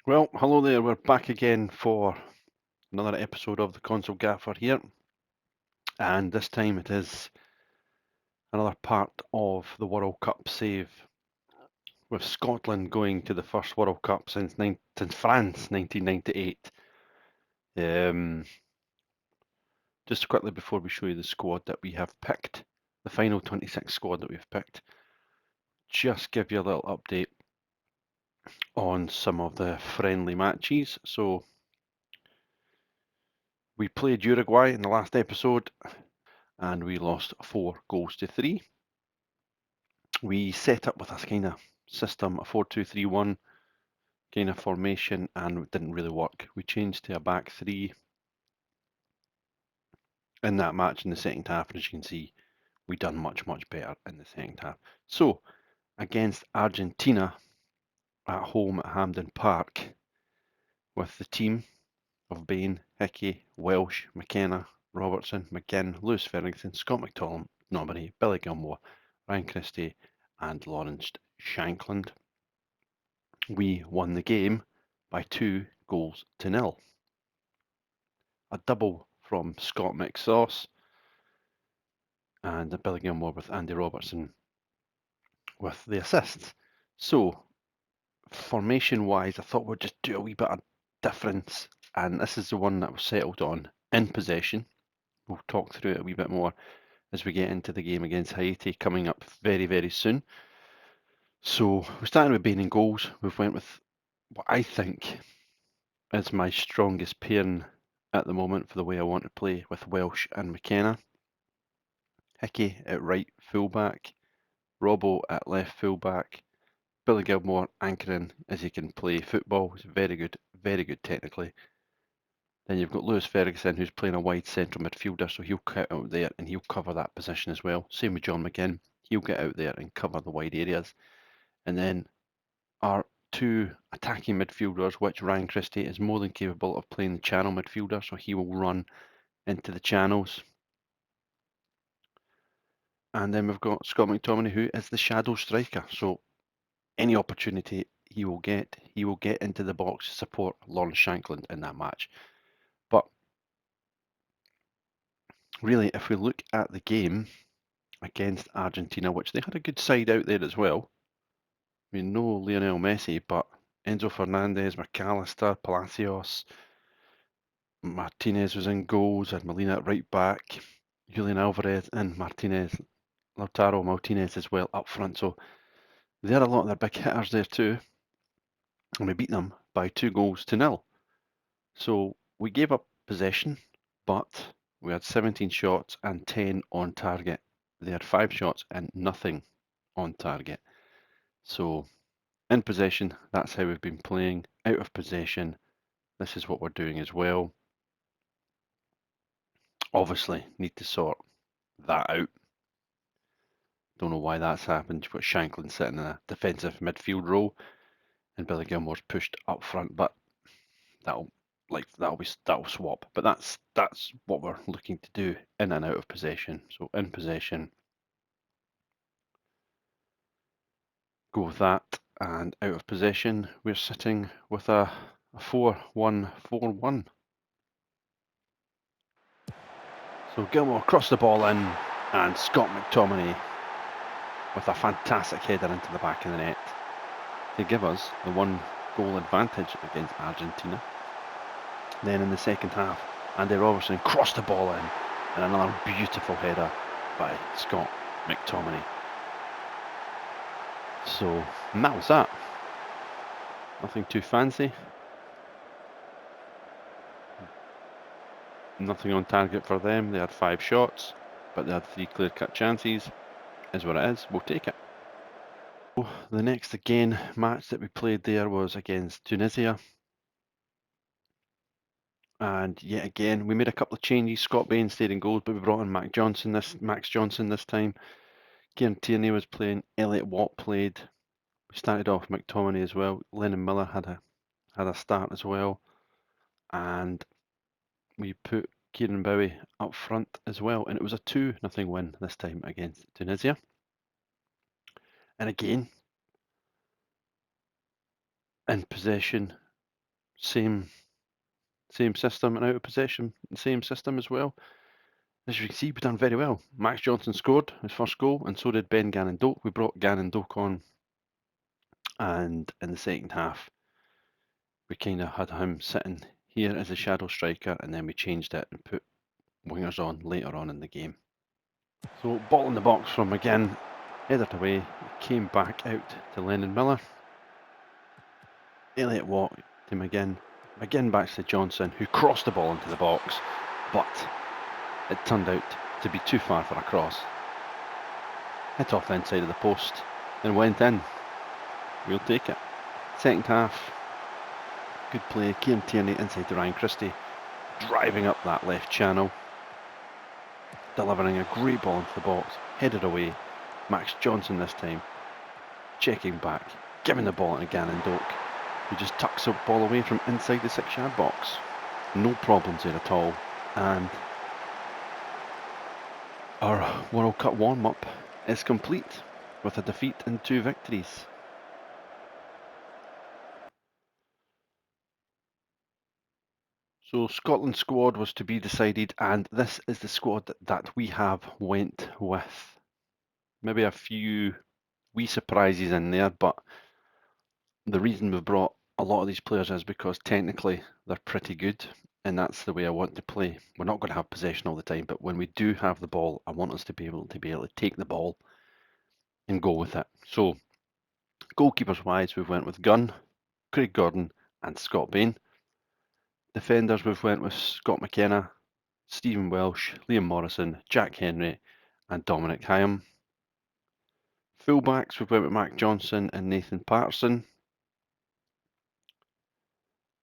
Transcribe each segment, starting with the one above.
Well, hello there. We're back again for another episode of the Console Gaffer here, and this time it is another part of the World Cup save, with Scotland going to the first World Cup since France 1998. Just quickly before we show you the squad that we have picked, the final 26 squad that we've picked, just give you a little update on some of the friendly matches. So we played Uruguay in the last episode, and we lost 4 goals to 3. We set up with a kind of system, a 4-2-3-1 kind of formation, and it didn't really work. We changed to a back three in that match in the second half, and as you can see, we done much better in the second half. So, against Argentina at home at Hampden Park, with the team of Bain, Hickey, Welsh, McKenna, Robertson, McGinn, Lewis Ferguson, Scott McTominay, Billy Gilmore, Ryan Christie, and Lawrence Shankland, we won the game by 2 goals to 0. A double from Scott McSauce and a Billy Gilmore with Andy Robertson with the assists. So, formation-wise, I thought we'd just do a wee bit of difference, and this is the one that was settled on in possession. We'll talk through it a wee bit more as we get into the game against Haiti coming up very soon. So, we're starting with Bain in goals. We've went with what I think is my strongest pairing at the moment for the way I want to play, with Welsh and McKenna. Hickey at right fullback, Robbo at left fullback, Billy Gilmore anchoring as he can play football. He's very good technically. Then you've got Lewis Ferguson, who's playing a wide central midfielder, so he'll cut out there and he'll cover that position as well. Same with John McGinn. He'll get out there and cover the wide areas. And then our two attacking midfielders, which Ryan Christie is more than capable of playing the channel midfielder, so he will run into the channels. And then we've got Scott McTominay, who is the shadow striker. So any opportunity he will get into the box to support Lawrence Shankland in that match. But really, if we look at the game against Argentina, which they had a good side out there as well. I mean, no Lionel Messi, but Enzo Fernandez, McAllister, Palacios, Martinez was in goals, and Molina at right back, Julian Alvarez and Lautaro Martinez as well up front. So they had a lot of their big hitters there too, and we beat them by 2 goals to 0. So we gave up possession, but we had 17 shots and 10 on target. They had 5 shots and nothing on target. So in possession, that's how we've been playing. Out of possession, this is what we're doing as well. Obviously, need to sort that out. Don't know why that's happened. You've got Shanklin sitting in a defensive midfield role, and Billy Gilmore's pushed up front. But that'll swap. But that's what we're looking to do in and out of possession. So in possession, go with that, and out of possession, we're sitting with a 4-1-4-1. So Gilmore crossed the ball in, and Scott McTominay with a fantastic header into the back of the net to give us the 1 goal advantage against Argentina. Then in the second half, Andy Robertson crossed the ball in, and another beautiful header by Scott McTominay. So, and that was that. Nothing too fancy. Nothing on target for them. They had 5 shots, but they had 3 clear-cut chances. Is what it is. We'll take it. The next match that we played there was against Tunisia. And yet again, we made a couple of changes. Scott Bain stayed in goals, but we brought in Max Johnson this time. Kieran Tierney was playing. Elliot Watt played. We started off McTominay as well. Lennon Miller had a start as well, and we put Kieran Bowie up front as well. And it was a 2-0 win this time against Tunisia. And again, in possession, same system, and out of possession, same system as well. As you can see, we've done very well. Max Johnson scored his first goal, and so did Ben Gannon-Doak. We brought Gannon-Doak on, and in the second half, we kind of had him sitting here as a shadow striker, and then we changed it and put wingers on later on in the game. So, ball in the box from McGinn, headed away, came back out to Lennon Miller. Elliott Watt to McGinn. McGinn back to Johnson, who crossed the ball into the box, but it turned out to be too far for a cross. Hit off the inside of the post and went in. We'll take it. Second half, good play. Kieran Tierney inside to Ryan Christie, driving up that left channel, delivering a great ball into the box, headed away. Max Johnson this time, checking back, giving the ball to Gannon-Doak, who just tucks the ball away from inside the 6-yard box. No problems there at all. And our World Cup warm-up is complete with a defeat and 2 victories. So Scotland's squad was to be decided, and this is the squad that we have went with. Maybe a few wee surprises in there, but the reason we've brought a lot of these players is because technically they're pretty good, and that's the way I want to play. We're not going to have possession all the time, but when we do have the ball, I want us to be able to take the ball and go with it. So goalkeepers wise, we've went with Gunn, Craig Gordon, and Scott Bain. Defenders, we've went with Scott McKenna, Stephen Welsh, Liam Morrison, Jack Henry, and Dominic Hyam. Fullbacks, we've went with Mac Johnson and Nathan Patterson.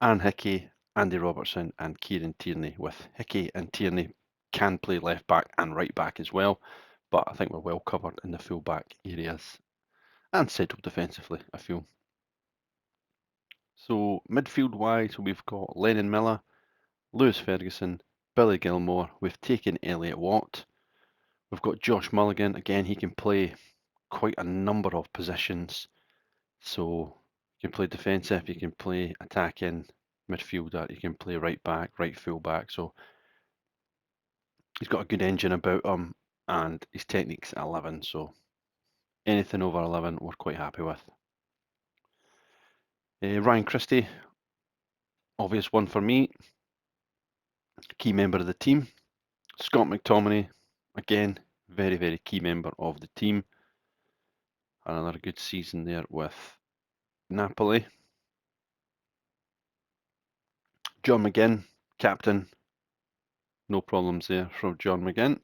Aaron Hickey, Andy Robertson, and Kieran Tierney, with Hickey and Tierney can play left back and right back as well, but I think we're well covered in the full back areas and settled defensively, I feel. So midfield wise, we've got Lennon Miller, Lewis Ferguson, Billy Gilmore. We've taken Elliott Watt. We've got Josh Mulligan. Again, he can play quite a number of positions. So you can play defensive, you can play attacking midfielder, you can play right back, right full back. So he's got a good engine about him, and his technique's at 11. So anything over 11, we're quite happy with. Ryan Christie, obvious one for me. Key member of the team. Scott McTominay, again, very, very key member of the team. Another good season there with Napoli. John McGinn, captain. No problems there from John McGinn.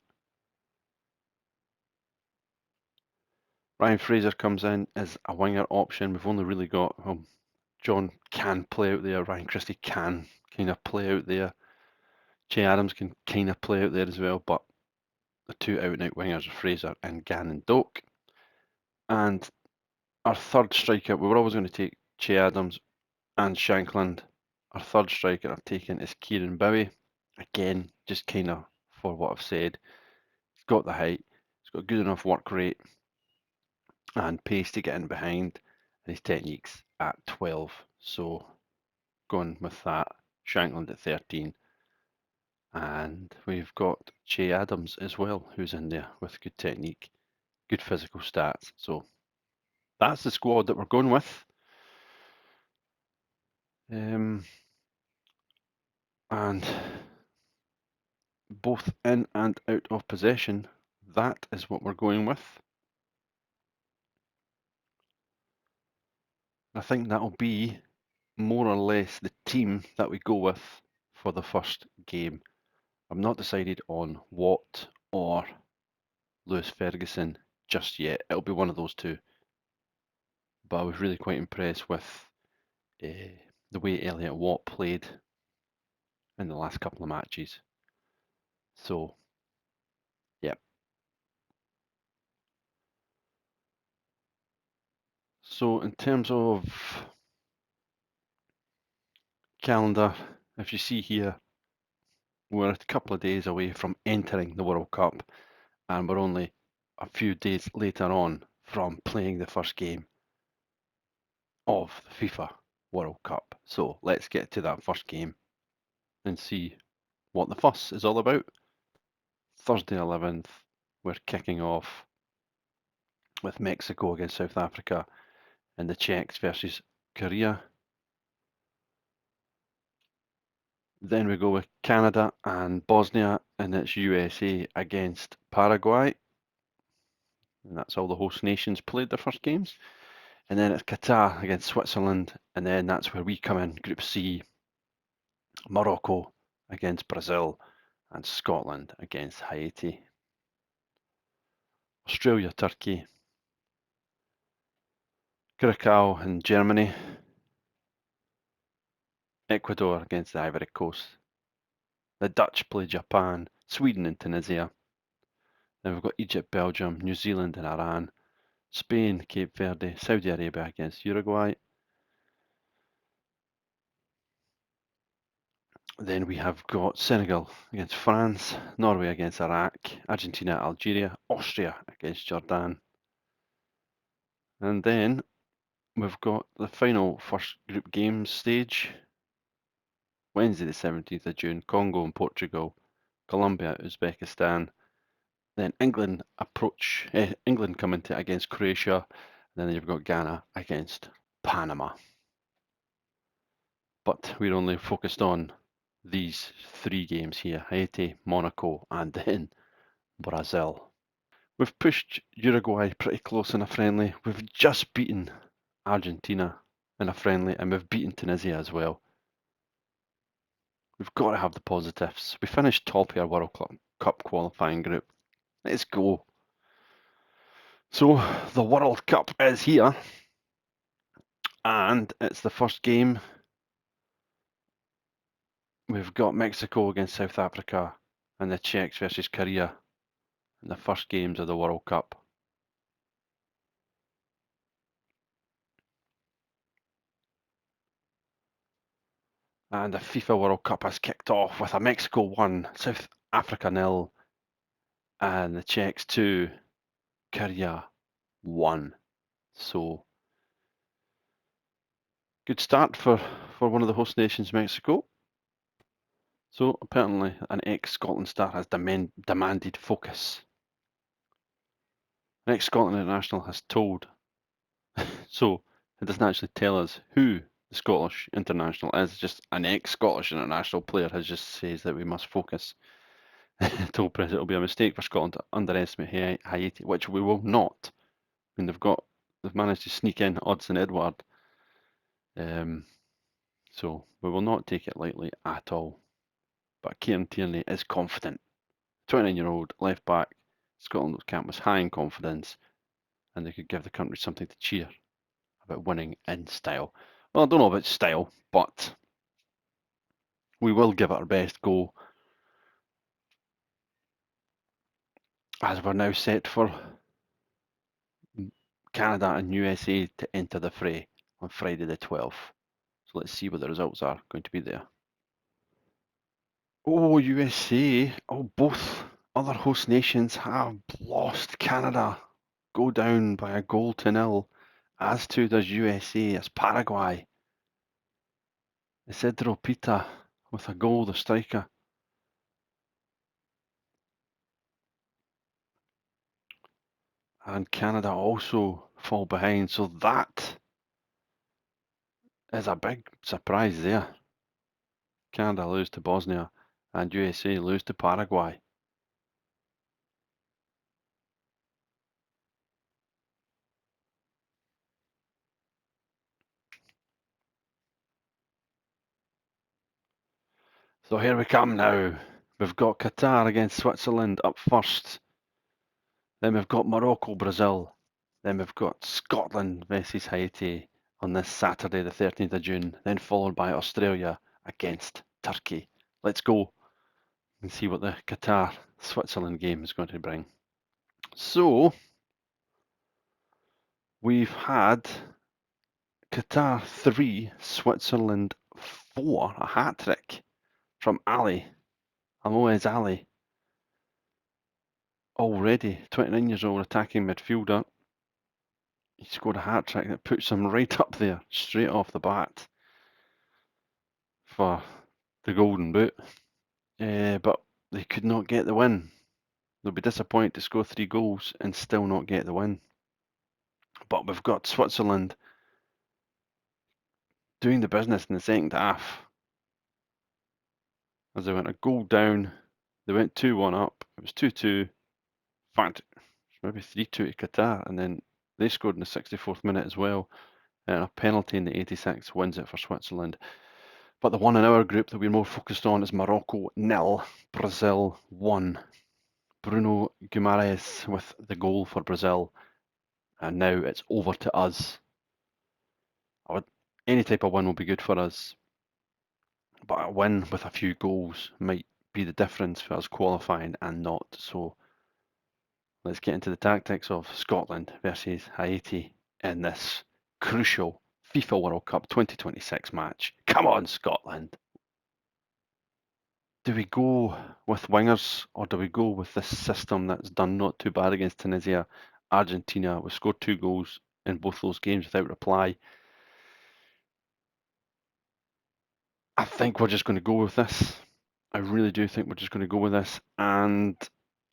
Ryan Fraser comes in as a winger option. We've only really got, John can play out there. Ryan Christie can kind of play out there. Che Adams can kind of play out there as well, but the two out-and-out wingers are Fraser and Gannon-Doak. And our third striker, we were always going to take Che Adams and Shankland. Our third striker I've taken is Kieran Bowie. Again, just kind of for what I've said. He's got the height, he's got good enough work rate and pace to get in behind, and his technique's at 12. So going with that, Shankland at 13. And we've got Che Adams as well, who's in there with good technique, good physical stats. So that's the squad that we're going with. And both in and out of possession, that is what we're going with. I think that'll be more or less the team that we go with for the first game. I'm not decided on Watt or Lewis Ferguson just yet. It'll be one of those two. But I was really quite impressed with the way Elliott Watt played in the last couple of matches. So, yeah. So in terms of calendar, if you see here, we're a couple of days away from entering the World Cup, and we're only a few days later on from playing the first game of the FIFA World Cup. So let's get to that first game and see what the fuss is all about. Thursday 11th, we're kicking off with Mexico against South Africa and the Czechs versus Korea. Then we go with Canada and Bosnia, and it's USA against Paraguay. And that's all the host nations played their first games. And then it's Qatar against Switzerland, and then that's where we come in, Group C, Morocco against Brazil, and Scotland against Haiti. Australia, Turkey, Curacao and Germany, Ecuador against the Ivory Coast. The Dutch play Japan, Sweden and Tunisia. Then we've got Egypt, Belgium, New Zealand and Iran, Spain, Cape Verde, Saudi Arabia against Uruguay. Then we have got Senegal against France, Norway against Iraq, Argentina, Algeria, Austria against Jordan. And then we've got the final first group games stage. Wednesday the 17th of June, Congo and Portugal, Colombia, Uzbekistan. Then England come into it against Croatia. And then you've got Ghana against Panama. But we're only focused on these three games here, Haiti, Monaco, and then Brazil. We've pushed Uruguay pretty close in a friendly. We've just beaten Argentina in a friendly, and we've beaten Tunisia as well. We've got to have the positives. We finished top of our World Cup qualifying group. Let's go. So the World Cup is here, and it's the first game. We've got Mexico against South Africa and the Czechs versus Korea in the first games of the World Cup. And the FIFA World Cup has kicked off with a Mexico 1, South Africa 0, and the Czechs 2, Korea 1. So, good start for one of the host nations, Mexico. So, apparently, an ex-Scotland star has demanded focus. An ex-Scotland international has told, so it doesn't actually tell us who the Scottish international is, just an ex-Scottish international player has just says that we must focus. Told Press it'll be a mistake for Scotland to underestimate Haiti, which we will not. I mean, they've managed to sneak in Odsonne Edouard. So we will not take it lightly at all. But Kieran Tierney is confident. 29-year-old left back, Scotland's camp was high in confidence, and they could give the country something to cheer about winning in style. Well, I don't know about style, but we will give it our best go, as we're now set for Canada and USA to enter the fray on Friday the 12th. So let's see what the results are going to be there. Oh, USA. Oh, both other host nations have lost. Canada go down by a goal to 0, as too does USA, as Paraguay. Isidro Pita with a goal, the striker. And Canada also fall behind, so that is a big surprise there. Canada lose to Bosnia and USA lose to Paraguay. So here we come now. We've got Qatar against Switzerland up first. Then we've got Morocco, Brazil. Then we've got Scotland versus Haiti on this Saturday, the 13th of June. Then followed by Australia against Turkey. Let's go and see what the Qatar-Switzerland game is going to bring. So, we've had Qatar 3, Switzerland 4, a hat-trick from Ali, Alois Ali. Already, 29 years old attacking midfielder. He scored a hat-trick that puts him right up there, straight off the bat. for the Golden Boot, but they could not get the win. They'll be disappointed to score 3 goals and still not get the win. But we've got Switzerland doing the business in the second half. As they went a goal down, they went 2-1 up. It was 2-2. In fact, maybe 3-2 to Qatar, and then they scored in the 64th minute as well. And a penalty in the 86th wins it for Switzerland. But the one in our group that we're more focused on is Morocco 0, Brazil 1. Bruno Guimaraes with the goal for Brazil. And now it's over to us. Any type of win will be good for us. But a win with a few goals might be the difference for us qualifying and not. So let's get into the tactics of Scotland versus Haiti in this crucial FIFA World Cup 2026 match. Come on, Scotland! Do we go with wingers or do we go with this system that's done not too bad against Tunisia, Argentina? We scored 2 goals in both those games without reply. I think we're just going to go with this. I really do think we're just going to go with this. And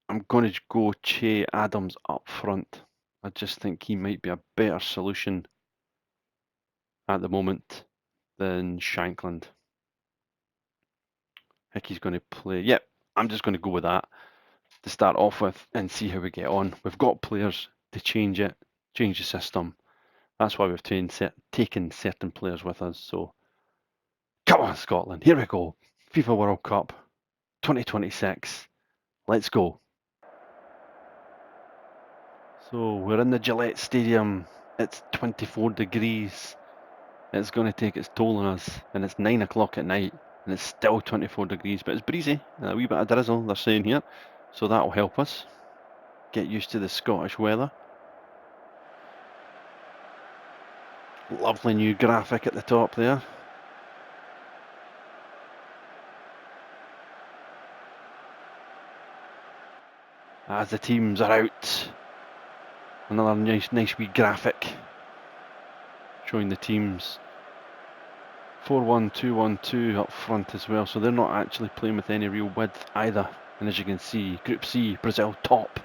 I'm going to go Che Adams up front. I just think he might be a better solution at the moment than Shankland. Hickey's going to play. Yep, I'm just going to go with that to start off with and see how we get on. We've got players to change it, change the system. That's why we've taken certain players with us. So, come on, Scotland. Here we go. FIFA World Cup 2026. Let's go. So, we're in the Gillette Stadium. It's 24 degrees. It's going to take its toll on us. And it's 9 o'clock at night. And it's still 24 degrees. But it's breezy. And a wee bit of drizzle, they're saying here. So, that'll help us get used to the Scottish weather. Lovely new graphic at the top there. As the teams are out, another nice wee graphic showing the teams. 4-1-2-1-2 up front as well, so they're not actually playing with any real width either. And as you can see, Group C, Brazil top.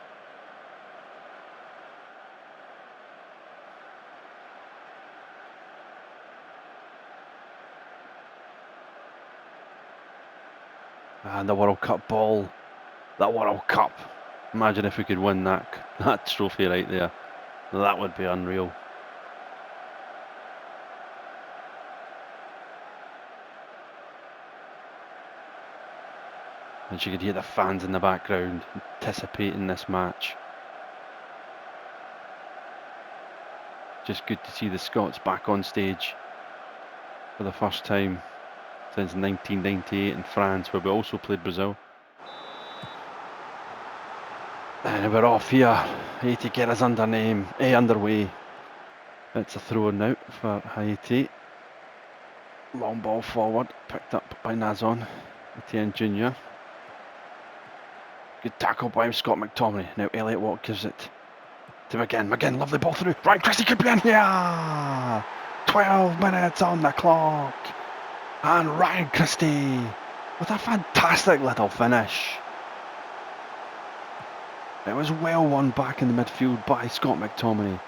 And the World Cup ball, that World Cup. Imagine if we could win that trophy right there. That would be unreal. And you could hear the fans in the background anticipating this match. Just good to see the Scots back on stage for the first time since 1998 in France, where we also played Brazil. And we're off here. Haiti get us underway. It's a throw now for Haiti. Long ball forward, picked up by Nazon. Etienne Jr. Good tackle by Scott McTominay. Now Elliot Watt gives it to McGinn. McGinn, lovely ball through. Ryan Christie could be in here. 12 minutes on the clock. And Ryan Christie with a fantastic little finish. It was well won back in the midfield by Scott McTominay.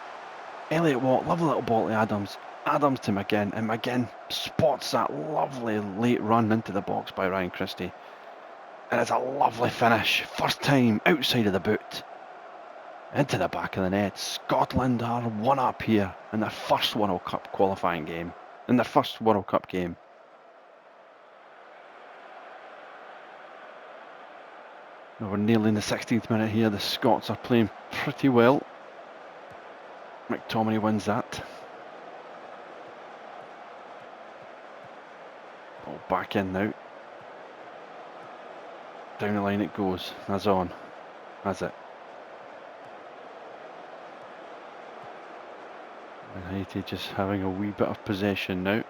Elliot Watt, lovely little ball to Adams. Adams to McGinn, and McGinn spots that lovely late run into the box by Ryan Christie. And it's a lovely finish. First time outside of the boot. Into the back of the net. Scotland are 1 up here in their first World Cup qualifying game. In their first World Cup game. We're nearly in the 16th minute here. The Scots are playing pretty well. McTominay wins that. Ball back in now. Down the line it goes. That's on. That's it. And Haiti just having a wee bit of possession now.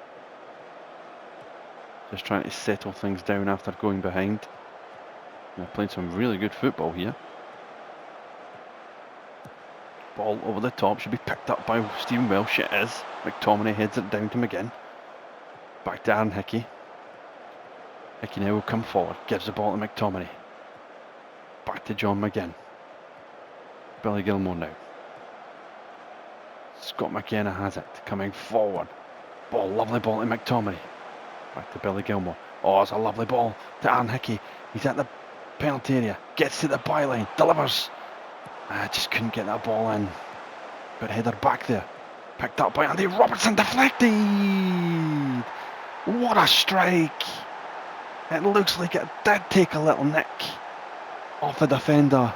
Just trying to settle things down after going behind. They're playing some really good football here. Ball over the top, should be picked up by Stephen Welsh. It is. McTominay heads it down to McGinn. Back to Aaron Hickey. Hickey now will come forward, gives the ball to McTominay. Back to John McGinn. Billy Gilmore now. Scott McKenna has it, coming forward. Lovely ball to McTominay. Back to Billy Gilmore. Oh, it's a lovely ball to Aaron Hickey. He's at the penalty area, gets to the byline, delivers. Just couldn't get that ball in. Good header back there. Picked up by Andy Robertson, deflected. What a strike. It looks like it did take a little nick off the defender.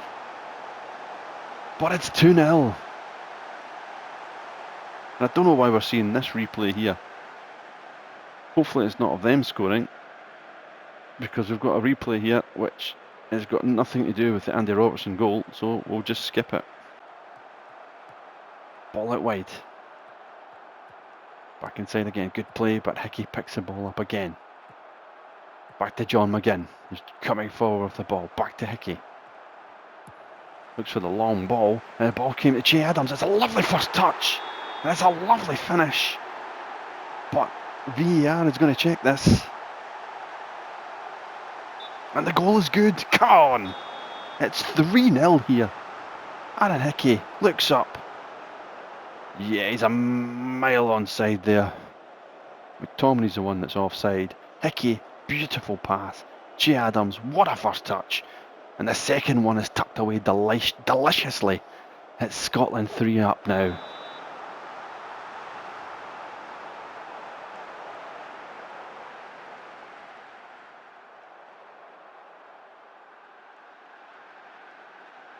But it's 2-0. And I don't know why we're seeing this replay here. Hopefully it's not of them scoring, because we've got a replay here which has got nothing to do with the Andy Robertson goal, so we'll just skip it. Ball out wide. Back inside again, good play, but Hickey picks the ball up again. Back to John McGinn, who's coming forward with the ball. Back to Hickey. Looks for the long ball, and the ball came to Che Adams. It's a lovely first touch, and it's a lovely finish. But VAR is going to check this. And the goal is good. Come on! It's 3-0 here. Aaron Hickey looks up. Yeah, he's a mile onside there. McTominay's the one that's offside. Hickey, beautiful pass. Che Adams, what a first touch. And the second one is tucked away deliciously. It's Scotland 3 up now.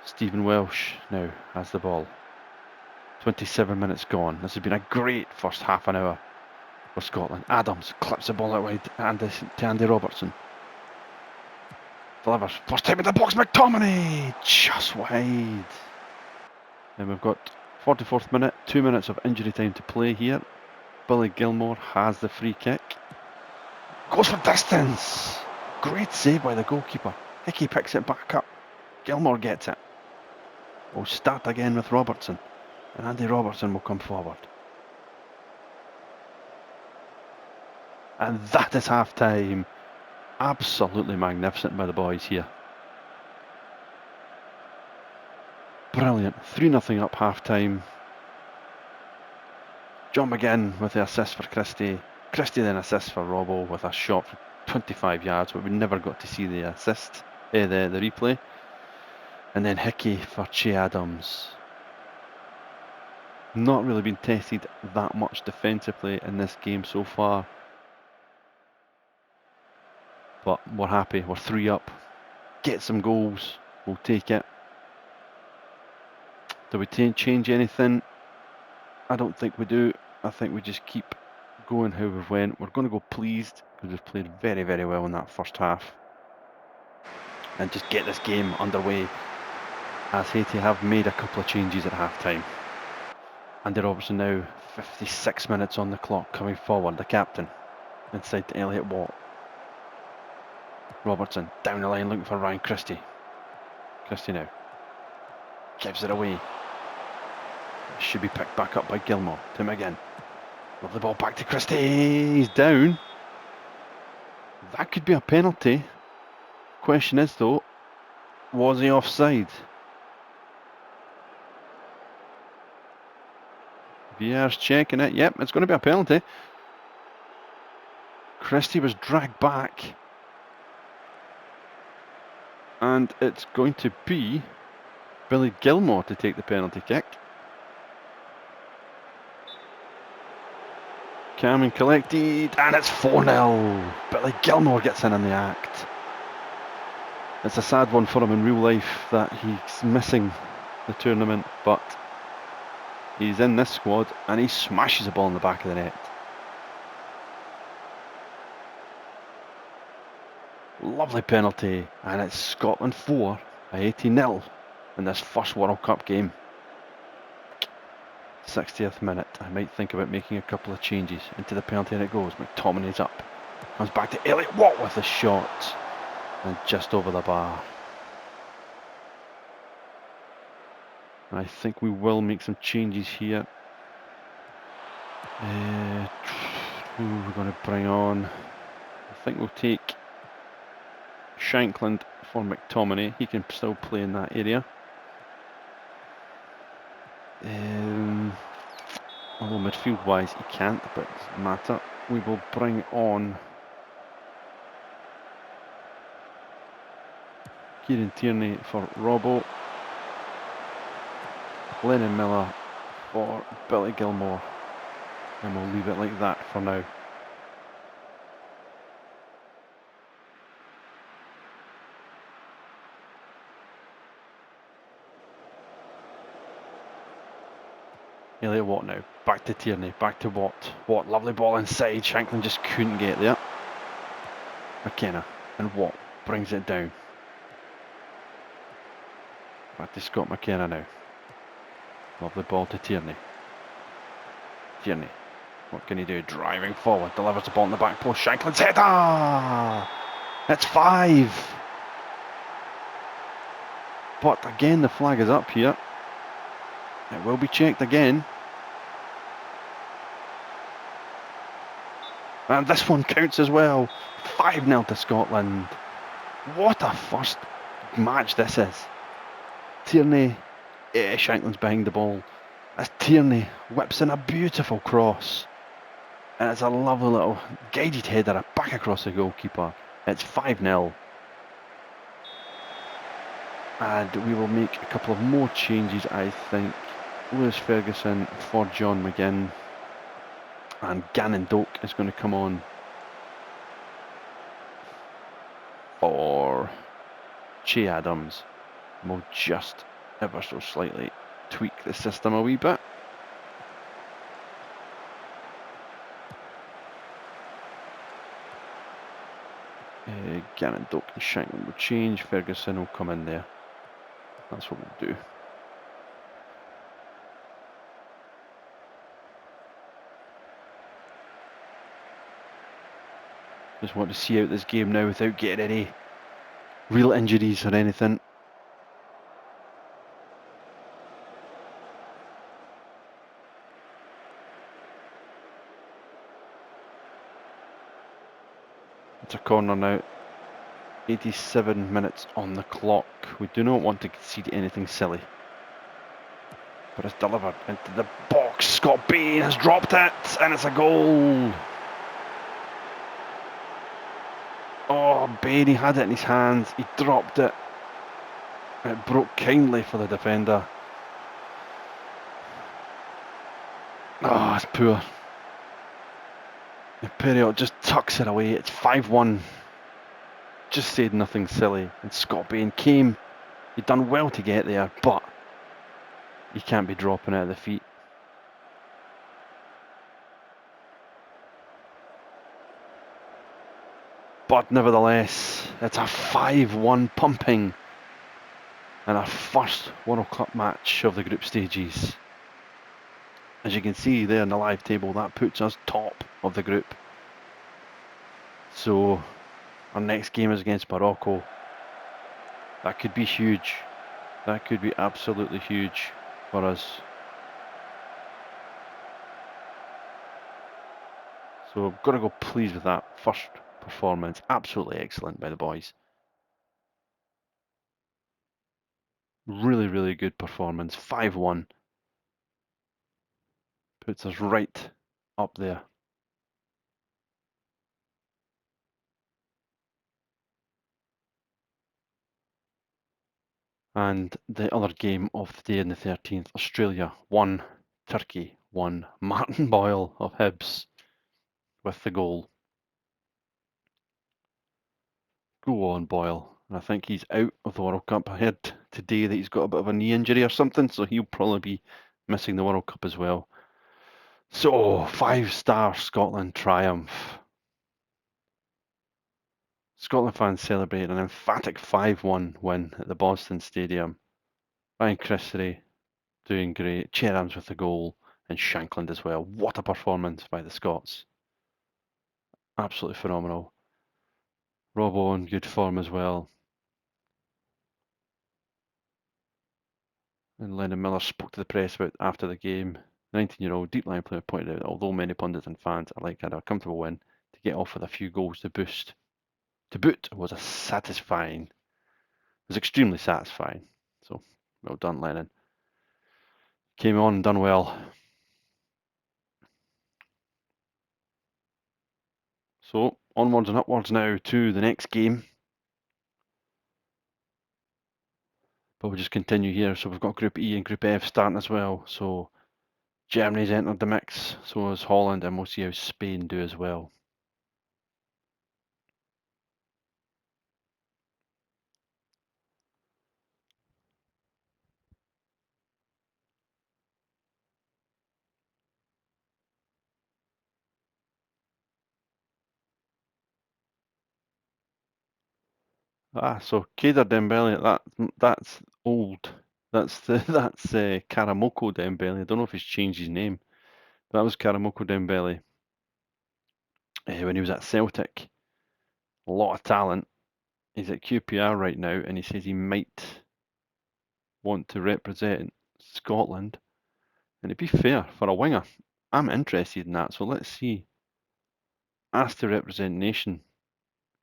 Stephen Welsh now has the ball. 27 minutes gone. This has been a great first half an hour for Scotland. Adams clips the ball out wide to Andy Robertson. Delivers. First time in the box, McTominay! Just wide. And we've got 44th minute, 2 minutes of injury time to play here. Billy Gilmore has the free kick. Goes for distance! Great save by the goalkeeper. Hickey picks it back up. Gilmore gets it. We'll start again with Robertson. And Andy Robertson will come forward. And that is half time. Absolutely magnificent by the boys here. Brilliant. 3-0 up half time. John McGinn with the assist for Christie. Christie then assists for Robbo with a shot from 25 yards, but we never got to see the assist, the replay. And then Hickey for Che Adams. Not really been tested that much defensively in this game so far. But we're happy, we're 3 up. Get some goals, we'll take it. Do we change anything? I don't think we do. I think we just keep going how we've went. We're going to go pleased because we've played very, very well in that first half. And just get this game underway, as Haiti have made a couple of changes at half time. Andy Robertson now 56 minutes on the clock, coming forward, the captain, inside to Elliot Watt. Robertson down the line looking for Ryan Christie. Christie now gives it away. It should be picked back up by Gilmore. To him again. Love the ball back to Christie. He's down. That could be a penalty. Question is though, was he offside? VAR's checking it. Yep, it's going to be a penalty. Christie was dragged back. And it's going to be Billy Gilmore to take the penalty kick. Carmen collected, and it's 4-0. Billy Gilmore gets in on the act. It's a sad one for him in real life that he's missing the tournament, but he's in this squad and he smashes the ball in the back of the net. Lovely penalty, and it's Scotland 4, Haiti 0 in this first World Cup game. 60th minute, I might think about making a couple of changes. Into the penalty and it goes. McTominay's up. Comes back to Elliot Watt with the shot. And just over the bar. I think we will make some changes here. Who are we going to bring on? I think we'll take Shankland for McTominay. He can still play in that area. Although midfield-wise he can't, but it doesn't matter. We will bring on Kieran Tierney for Robbo. Lennon Miller for Billy Gilmore. And we'll leave it like that for now. Elliot Watt now. Back to Tierney. Back to Watt. Watt, lovely ball inside. Shankland just couldn't get there. McKenna. And Watt brings it down. Back to Scott McKenna now. Lovely ball to Tierney. Tierney. What can he do? Driving forward. Delivers the ball in the back post. Shankland's header! It's 5. But again, the flag is up here. It will be checked again. And this one counts as well. 5-0 to Scotland. What a first match this is. Tierney, Shankland's behind the ball. As Tierney whips in a beautiful cross. And it's a lovely little guided header back across the goalkeeper. It's 5-0. And we will make a couple of more changes, I think. Lewis Ferguson for John McGinn. And Gannon Doak is going to come on for Che Adams. We'll just ever so slightly tweak the system a wee bit. Gannon Doak and Shankland will change. Ferguson will come in there. That's what we'll do. Just want to see out this game now without getting any real injuries or anything. It's a corner now. 87 minutes on the clock. We do not want to concede anything silly. But it's delivered into the box. Scott Bain has dropped it, and it's a goal. Oh, Bain, he had it in his hands. He dropped it. It broke kindly for the defender. Oh, it's poor. Imperial just tucks it away. It's 5-1. Just said nothing silly. And Scott Bain came. He'd done well to get there, but he can't be dropping out of the feet. But nevertheless, it's a 5-1 pumping and our first World Cup match of the group stages. As you can see there in the live table, that puts us top of the group. So our next game is against Morocco. That could be huge. That could be absolutely huge for us. So I've got to go pleased with that first performance. Absolutely excellent by the boys. Really, really good performance. 5-1. Puts us right up there. And the other game of the day on the 13th, Australia 1, Turkey 1. Martin Boyle of Hibs with the goal. Go on, Boyle. And I think he's out of the World Cup. I heard today that he's got a bit of a knee injury or something, so he'll probably be missing the World Cup as well. So, 5-star Scotland triumph. Scotland fans celebrate an emphatic 5-1 win at the Boston Stadium. Ryan Christie doing great. Che Adams with the goal, and Shankland as well. What a performance by the Scots. Absolutely phenomenal. Robbo in good form as well. And Lennon Miller spoke to the press about after the game. The 19-year-old deep line player pointed out that although many pundits and fans are like had a comfortable win, to get off with a few goals to boost to boot was extremely satisfying. So well done, Lennon. Came on and done well. So onwards and upwards now to the next game. But we'll just continue here. So we've got Group E and Group F starting as well. So Germany's entered the mix, so has Holland, and we'll see how Spain do as well. So Kader Dembele, that's old. That's Karamoko Dembele. I don't know if he's changed his name. That was Karamoko Dembele when he was at Celtic. A lot of talent. He's at QPR right now, and he says he might want to represent Scotland. And to be fair, for a winger, I'm interested in that. So let's see. Asked to represent nation.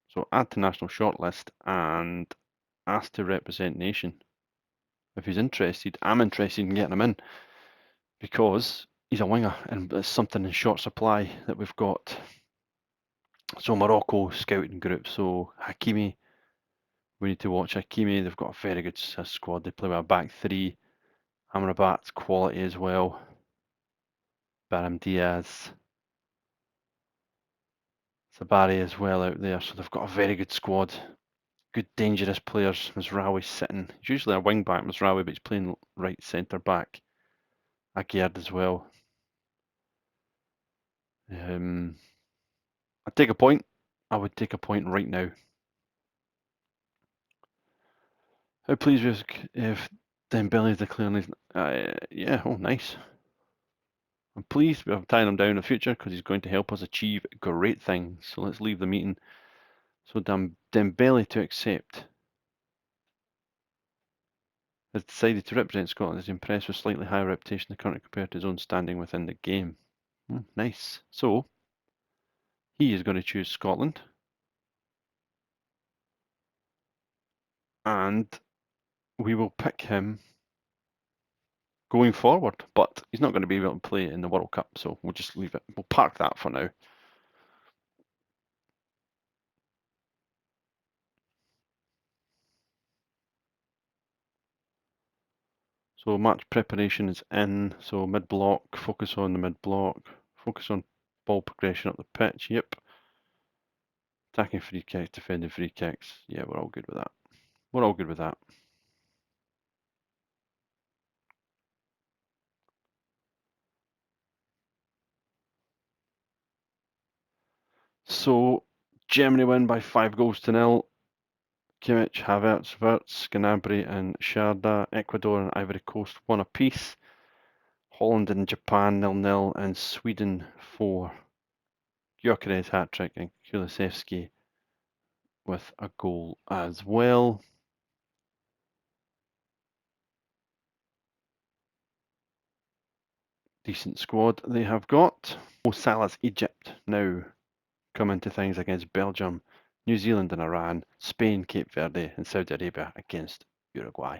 So add to national shortlist and asked to represent nation. If he's interested, I'm interested in getting him in because he's a winger and it's something in short supply that we've got. So Morocco scouting group. So Hakimi, we need to watch Hakimi. They've got a very good squad. They play with a back three. Amrabat's quality as well. Baram Diaz. Sabari as well out there. So they've got a very good squad. Good dangerous players. Mazraoui's sitting. He's usually a wing back, Mazraoui, but he's playing right centre back. Aguerd as well. I'd take a point. I would take a point right now. How pleased with if Dembele's declaring his... yeah, oh nice. I'm pleased with tying him down in the future because he's going to help us achieve great things. So let's leave the meeting. So Dembele to accept has decided to represent Scotland. Is impressed with slightly higher reputation currently compared to his own standing within the game. Nice. So he is going to choose Scotland. And we will pick him going forward, but he's not going to be able to play in the World Cup, so we'll just leave it. We'll park that for now. So match preparation is in, so mid-block, focus on the mid-block, focus on ball progression up the pitch, yep. Attacking free kicks, defending free kicks, yeah, we're all good with that. We're all good with that. So Germany win by 5-0. Kimmich, Havertz, Wirtz, Gnabry and Sharda. Ecuador and Ivory Coast 1 apiece. Holland and Japan 0-0 and Sweden 4. Gyökeres hat-trick and Kulusevski with a goal as well. Decent squad they have got. Mo Salah's Egypt now come into things against Belgium, New Zealand and Iran, Spain, Cape Verde and Saudi Arabia against Uruguay.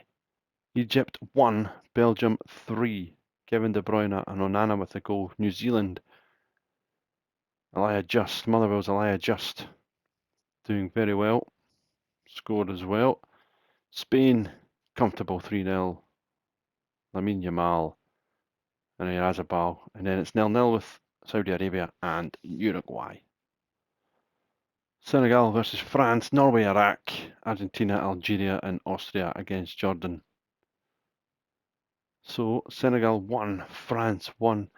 Egypt 1, Belgium 3. Kevin De Bruyne and Onana with the goal. New Zealand, Motherwell's Elijah Just doing very well. Scored as well. Spain, comfortable 3-0. Lamine Yamal and Oyarzabal. And then it's 0-0 with Saudi Arabia and Uruguay. Senegal versus France, Norway, Iraq, Argentina, Algeria and Austria against Jordan. So Senegal 1, France 1.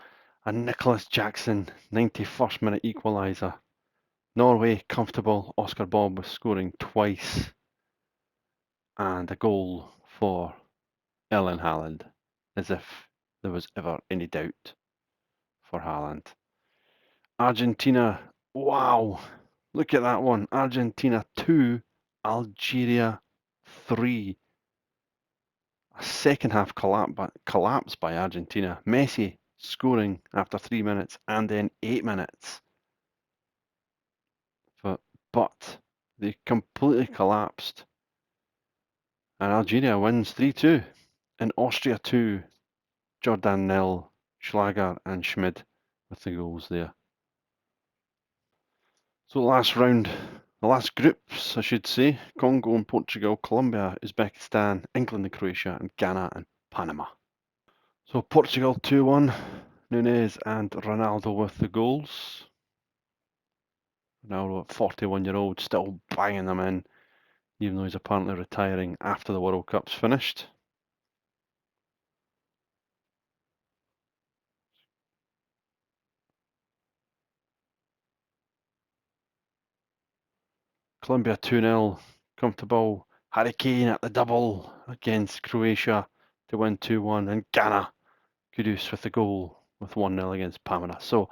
And Nicholas Jackson, 91st minute equaliser. Norway, comfortable. Oscar Bob was scoring twice. And a goal for Erling Haaland, as if there was ever any doubt for Haaland. Argentina, wow, look at that one. Argentina 2, Algeria 3. A second half collapse by Argentina. Messi scoring after 3 minutes and then 8 minutes. But they completely collapsed. And Algeria wins 3-2. In Austria 2, Jordan 0, Schlager and Schmid with the goals there. So last round, the last groups, I should say, Congo and Portugal, Colombia, Uzbekistan, England and Croatia, and Ghana and Panama. So Portugal 2-1, Nunes and Ronaldo with the goals. Ronaldo, 41-year-old, still banging them in, even though he's apparently retiring after the World Cup's finished. Colombia 2-0, comfortable. Harry Kane at the double against Croatia to win 2-1, and Ghana, Kudus with the goal with 1-0 against Panama. So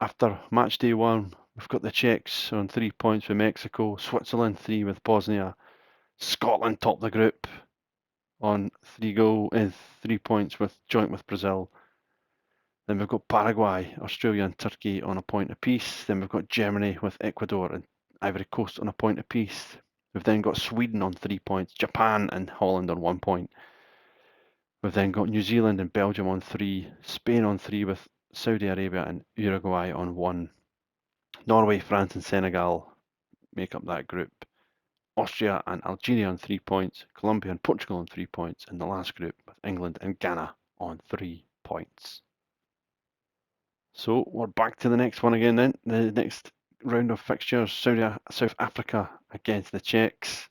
after match day 1, we've got the Czechs on 3 points with Mexico, Switzerland 3 with Bosnia, Scotland top the group on 3 points with joint with Brazil. Then we've got Paraguay, Australia and Turkey on a point apiece. Then we've got Germany with Ecuador and Ivory Coast on a point apiece. We've then got Sweden on 3 points, Japan and Holland on 1 point. We've then got New Zealand and Belgium on 3, Spain on 3 with Saudi Arabia and Uruguay on 1. Norway, France and Senegal make up that group. Austria and Algeria on 3 points, Colombia and Portugal on 3 points, and the last group with England and Ghana on 3 points. So we're back to the next one again then. The next round of fixtures, South Africa against the Czechs,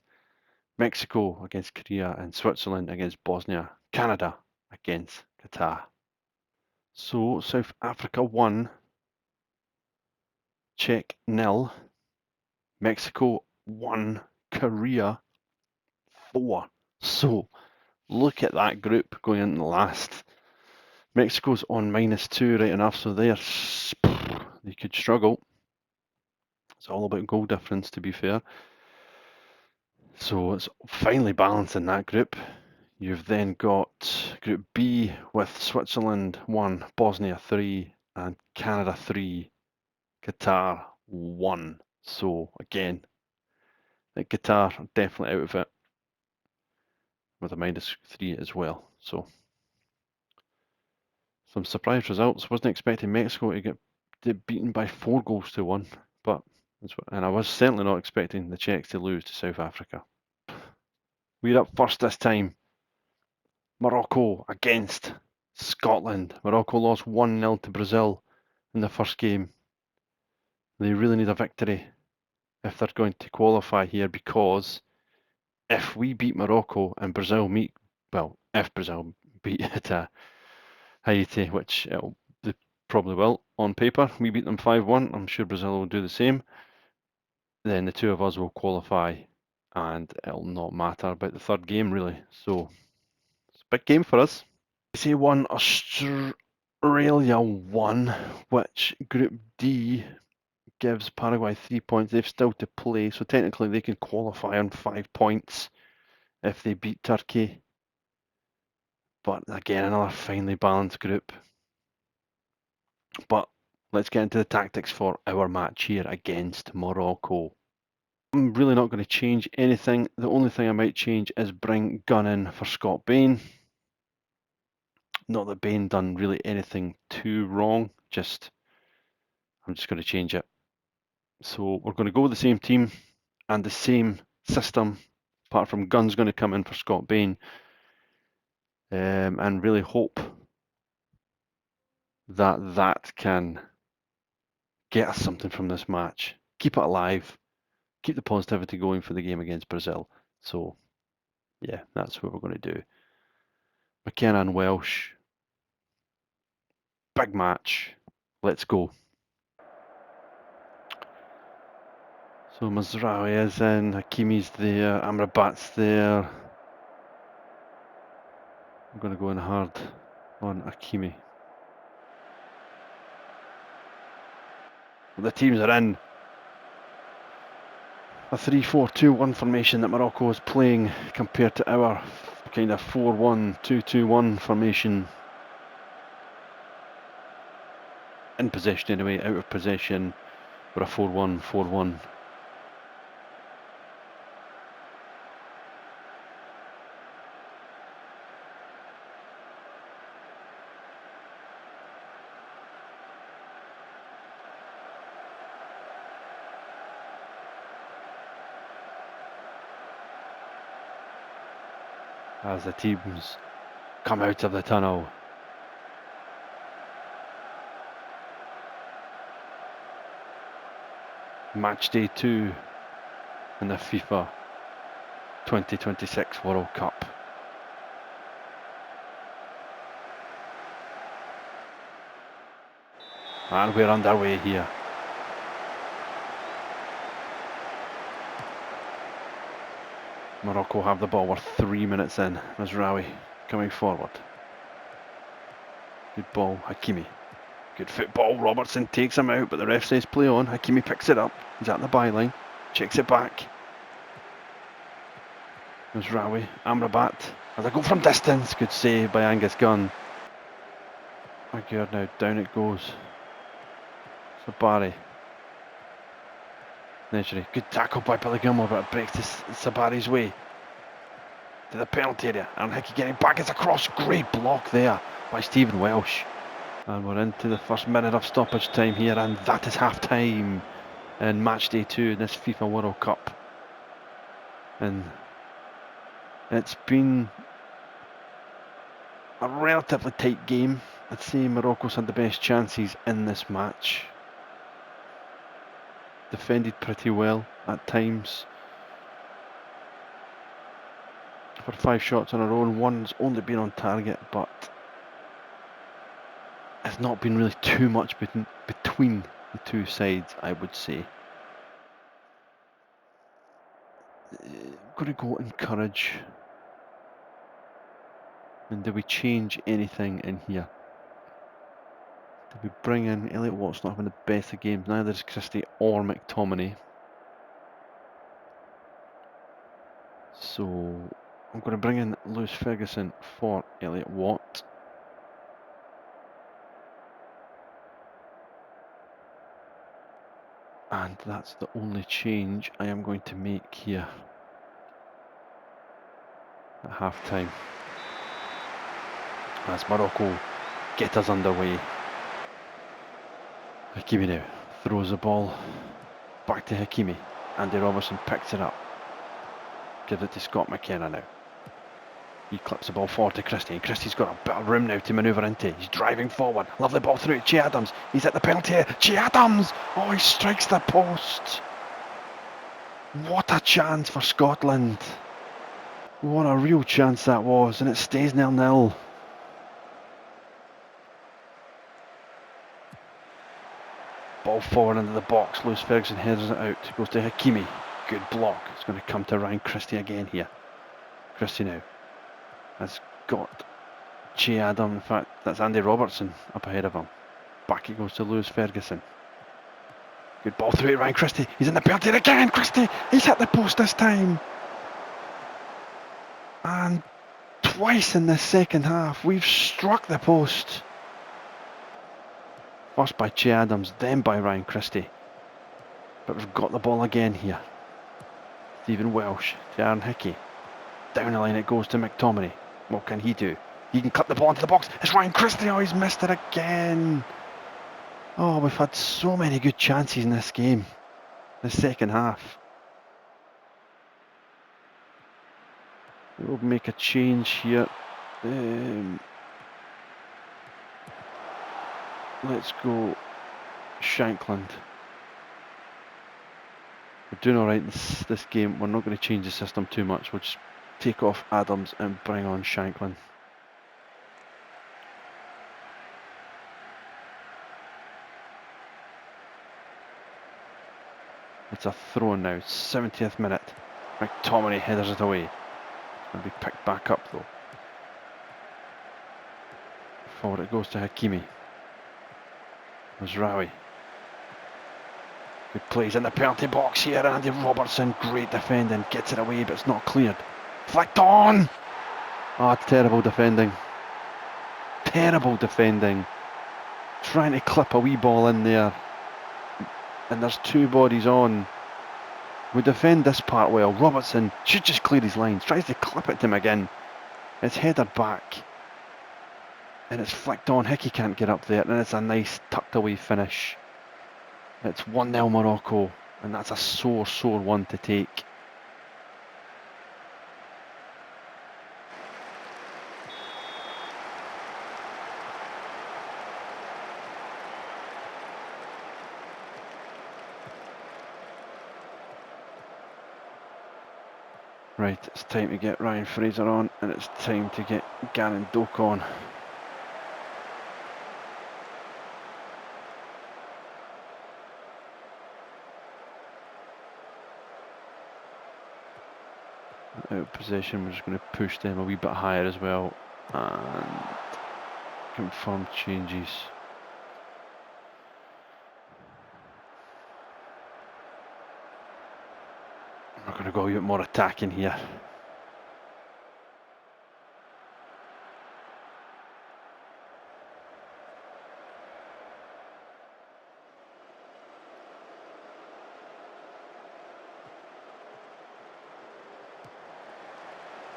Mexico against Korea, and Switzerland against Bosnia, Canada against Qatar. So South Africa 1, Czech 0, Mexico 1, Korea 4. So look at that group going into the last. Mexico's on -2 right enough, so they could struggle. It's all about goal difference, to be fair. So it's finely balanced in that group. You've then got Group B with Switzerland 1, Bosnia 3, and Canada 3, Qatar 1. So again, I think Qatar are definitely out of it with a -3 as well. So some surprise results. Wasn't expecting Mexico to get beaten by 4-1, and I was certainly not expecting the Czechs to lose to South Africa. We're up first this time. Morocco against Scotland. Morocco lost 1-0 to Brazil in the first game. They really need a victory if they're going to qualify here, because if we beat Morocco and Brazil if Brazil beat Haiti, which they probably will on paper, we beat them 5-1, I'm sure Brazil will do the same, then the two of us will qualify and it'll not matter about the third game really. So it's a big game for us. USA 1, Australia 1, which Group D gives Paraguay 3 points. They've still to play, so technically they can qualify on 5 points if they beat Turkey. But again, another finely balanced group. But let's get into the tactics for our match here against Morocco. I'm really not going to change anything. The only thing I might change is bring Gunn in for Scott Bain. Not that Bain done really anything too wrong, I'm just going to change it. So we're going to go with the same team and the same system, apart from Gunn's going to come in for Scott Bain, and really hope that can get us something from this match. Keep it alive, keep the positivity going for the game against Brazil. So yeah, that's what we're going to do. McKenna and Welsh, big match, let's go. So Mazraoui is in, Hakimi's there, Amrabat's there. I'm going to go in hard on Hakimi. The teams are in. A 3-4-2-1 formation that Morocco is playing compared to our kind of 4-1-2-2-1 formation. In possession anyway, out of possession, we're a 4-1-4-1 as the teams come out of the tunnel. Match day 2 in the FIFA 2026 World Cup. And we're underway here. Morocco have the ball. We're 3 minutes in. Mazraoui coming forward. Good ball, Hakimi. Good football. Robertson takes him out, but the ref says play on. Hakimi picks it up. He's at the byline. Checks it back. Mazraoui. Amrabat. As I go from distance. Good save by Angus Gunn. Aguerd now. Down it goes. Sabari. Nejri. Good tackle by Pellegrini, but it breaks Sabari's way to the penalty area. And Hickey getting back. It's a cross. Great block there by Stephen Welsh. And we're into the first minute of stoppage time here, and that is half time in match day 2 in this FIFA World Cup. And it's been a relatively tight game. I'd say Morocco's had the best chances in this match. Defended pretty well at times. For 5 shots on our own, one's only been on target, but it's not been really too much between the two sides, I would say. Got to go encourage. And do we change anything in here? Did we bring in Elliot Watt's not having the best of games, neither is Christie or McTominay. So I'm going to bring in Lewis Ferguson for Elliot Watt. And that's the only change I am going to make here at half time. As Morocco get us underway. Hakimi now throws the ball back to Hakimi. Andy Robertson picks it up. Gives it to Scott McKenna now. He clips the ball forward to Christie, and Christie's got a bit of room now to manoeuvre into. He's driving forward. Lovely ball through to Che Adams. He's at the penalty area. Che Adams! Oh, he strikes the post. What a chance for Scotland. What a real chance that was, and it stays 0-0. Ball forward into the box. Lewis Ferguson headers it out. Goes to Hakimi. Good block. It's going to come to Ryan Christie again here. Christie now has got Che Adam. In fact, that's Andy Robertson up ahead of him. Back it goes to Lewis Ferguson. Good ball through to Ryan Christie. He's in the penalty again. Christie. He's hit the post this time. And twice in the second half, we've struck the post. First by Che Adams, then by Ryan Christie. But we've got the ball again here. Stephen Welsh to Aaron Hickey. Down the line it goes to McTominay. What can he do? He can cut the ball into the box. It's Ryan Christie. Oh, he's missed it again. Oh, we've had so many good chances in this game. The second half. We'll make a change here. Let's go Shankland. We're doing alright this game. We're not going to change the system too much. We'll just take off Adams and bring on Shankland. It's a throw now, 70th minute. McTominay headers it away. It's going to be picked back up though. Forward it goes to Hakimi. Mazraoui. Good plays in the penalty box here. Andy Robertson, great defending. Gets it away, but it's not cleared. Flicked on! Oh, terrible defending. Terrible defending. Trying to clip a wee ball in there. And there's two bodies on. We defend this part well. Robertson should just clear his lines. Tries to clip it to McGinn. It's headed back. And it's flicked on. Hickey can't get up there. And it's a nice tucked away finish. It's 1-0 Morocco. And that's a sore one to take. Right, it's time to get Ryan Fraser on, and it's time to get Garen Doak on. Out of possession, we're just going to push them a wee bit higher as well, and confirm changes. We're going to go a bit more attacking here.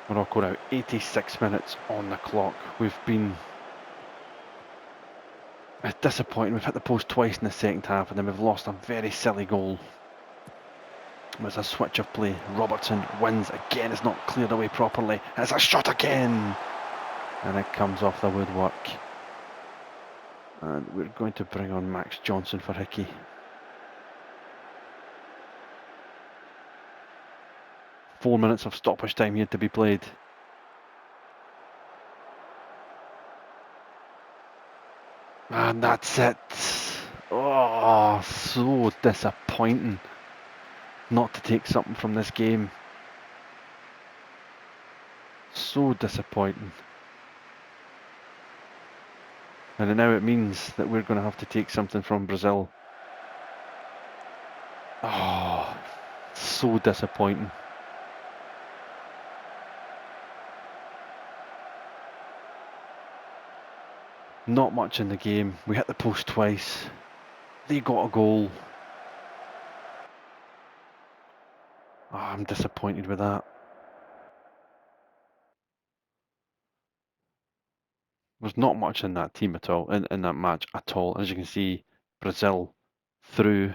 Morocco now 86 minutes on the clock. We've been disappointing. We've hit the post twice in the second half, and then we've lost a very silly goal. It was a switch of play. Robertson wins again. It's not cleared away properly. It's a shot again, and it comes off the woodwork. And we're going to bring on Max Johnson for Hickey. Four minutes of stoppage time here to be played. And that's it. Oh, so disappointing not to take something from this game. So disappointing. And now it means that we're going to have to take something from Brazil. Oh, so disappointing. Not much in the game. We hit the post twice. They got a goal. Oh, I'm disappointed with that. There's not much in that team at all, in that match at all. As you can see, Brazil through.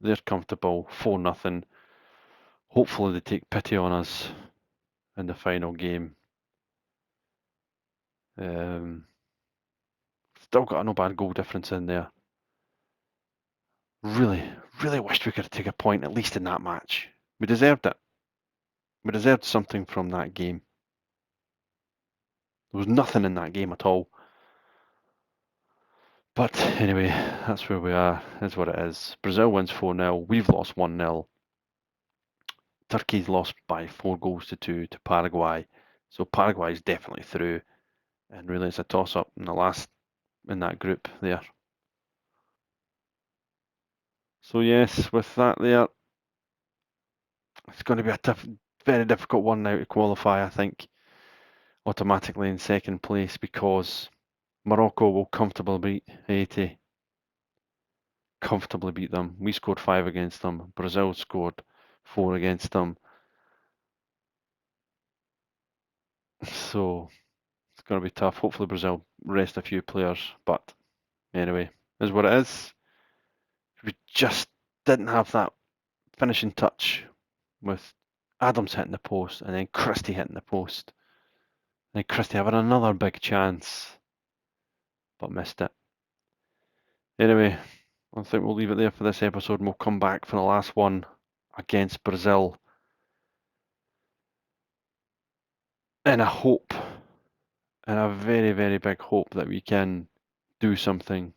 They're comfortable, 4-0. Hopefully they take pity on us in the final game. Still got a no bad goal difference in there. Really wished we could have taken a point at least in that match. We deserved it. We deserved something from that game. There was nothing in that game at all. But anyway, that's where we are. That's what it is. Brazil wins 4-0. We've lost 1-0. Turkey's lost by 4-2 to Paraguay. So Paraguay's definitely through. And really it's a toss-up in that group there. So yes, with that there, it's going to be a very difficult one now to qualify, I think, automatically in second place, because Morocco will comfortably beat Haiti. Comfortably beat them. We scored 5 against them. Brazil scored 4 against them. So it's going to be tough. Hopefully Brazil rest a few players, but anyway, is what it is. We just didn't have that finishing touch with Adams hitting the post and then Christie hitting the post. And then Christie having another big chance, but missed it. Anyway, I think we'll leave it there for this episode, and we'll come back for the last one against Brazil. In a hope, and a very, very big hope, that we can do something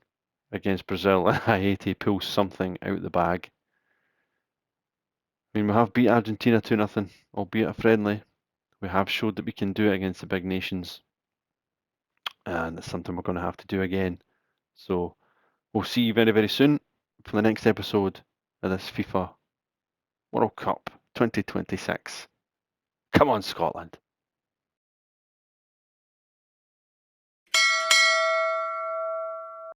against Brazil and Haiti pull something out the bag. I mean, we have beat Argentina 2-0, albeit a friendly. We have showed that we can do it against the big nations, and it's something we're going to have to do again. So we'll see you very, very soon for the next episode of this FIFA World Cup 2026. Come on, Scotland.